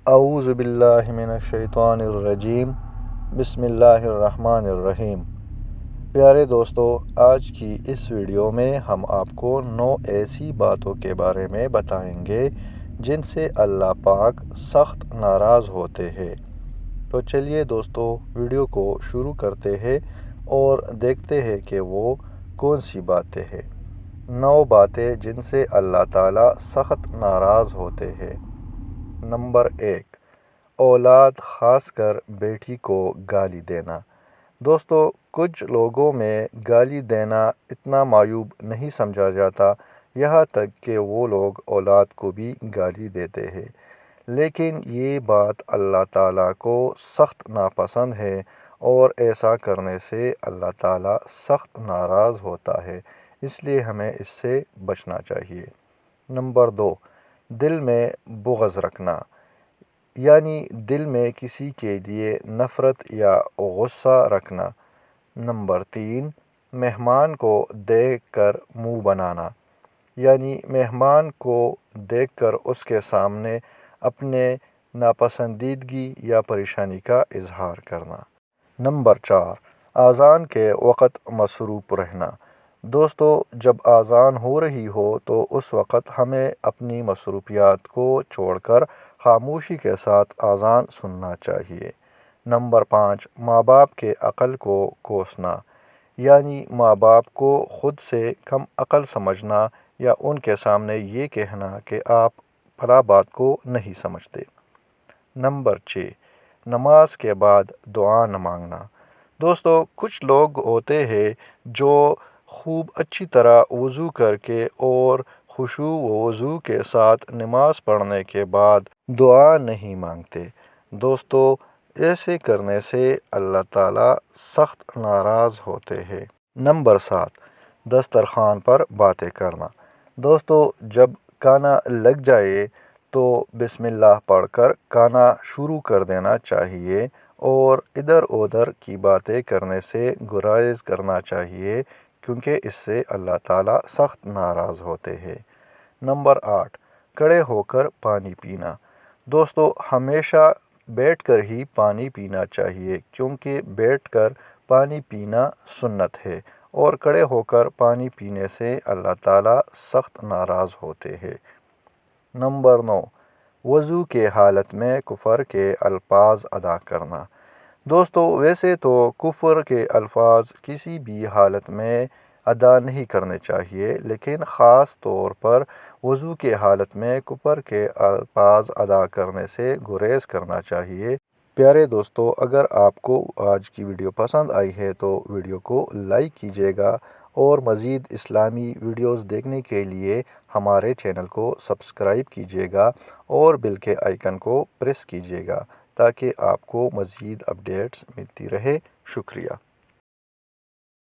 اعوذ باللہ من الشیطان الرجیم بسم اللہ الرحمن الرحیم۔ پیارے دوستو، آج کی اس ویڈیو میں ہم آپ کو 9 ایسی باتوں کے بارے میں بتائیں گے جن سے اللہ پاک سخت ناراض ہوتے ہیں۔ تو چلیے دوستو، ویڈیو کو شروع کرتے ہیں اور دیکھتے ہیں کہ وہ کون سی باتیں ہیں۔ 9 باتیں جن سے اللہ تعالیٰ سخت ناراض ہوتے ہیں۔ نمبر 1، اولاد خاص کر بیٹی کو گالی دینا۔ دوستو، کچھ لوگوں میں گالی دینا اتنا معیوب نہیں سمجھا جاتا، یہاں تک کہ وہ لوگ اولاد کو بھی گالی دیتے ہیں، لیکن یہ بات اللہ تعالیٰ کو سخت ناپسند ہے اور ایسا کرنے سے اللہ تعالیٰ سخت ناراض ہوتا ہے، اس لیے ہمیں اس سے بچنا چاہیے۔ نمبر 2، دل میں بغض رکھنا، یعنی دل میں کسی کے لیے نفرت یا غصہ رکھنا۔ نمبر 3، مہمان کو دیکھ کر منہ بنانا، یعنی مہمان کو دیکھ کر اس کے سامنے اپنے ناپسندیدگی یا پریشانی کا اظہار کرنا۔ نمبر 4، اذان کے وقت مصروف رہنا۔ دوستو، جب اذان ہو رہی ہو تو اس وقت ہمیں اپنی مصروفیات کو چھوڑ کر خاموشی کے ساتھ اذان سننا چاہیے۔ نمبر 5، ماں باپ کے عقل کو کوسنا، یعنی ماں باپ کو خود سے کم عقل سمجھنا یا ان کے سامنے یہ کہنا کہ آپ فلاں بات کو نہیں سمجھتے۔ نمبر 6، نماز کے بعد دعا نہ مانگنا۔ دوستو، کچھ لوگ ہوتے ہیں جو خوب اچھی طرح وضو کر کے اور خشوع و وضو کے ساتھ نماز پڑھنے کے بعد دعا نہیں مانگتے۔ دوستو، ایسے کرنے سے اللہ تعالیٰ سخت ناراض ہوتے ہیں۔ نمبر 7، دسترخوان پر باتیں کرنا۔ دوستو، جب کھانا لگ جائے تو بسم اللہ پڑھ کر کھانا شروع کر دینا چاہیے اور ادھر ادھر کی باتیں کرنے سے گریز کرنا چاہیے، کیونکہ اس سے اللہ تعالیٰ سخت ناراض ہوتے ہیں۔ نمبر 8، کھڑے ہو کر پانی پینا۔ دوستو، ہمیشہ بیٹھ کر ہی پانی پینا چاہیے، کیونکہ بیٹھ کر پانی پینا سنت ہے اور کھڑے ہو کر پانی پینے سے اللہ تعالیٰ سخت ناراض ہوتے ہیں۔ نمبر 9، وضو کے حالت میں کفر کے الفاظ ادا کرنا۔ دوستو، ویسے تو کفر کے الفاظ کسی بھی حالت میں ادا نہیں کرنے چاہیے، لیکن خاص طور پر وضو کے حالت میں کفر کے الفاظ ادا کرنے سے گریز کرنا چاہیے۔ پیارے دوستو، اگر آپ کو آج کی ویڈیو پسند آئی ہے تو ویڈیو کو لائک کیجیے گا اور مزید اسلامی ویڈیوز دیکھنے کے لیے ہمارے چینل کو سبسکرائب کیجیے گا اور بیل کے آئیکن کو پریس کیجیے گا تاکہ آپ کو مزید اپڈیٹس ملتی رہے۔ شکریہ۔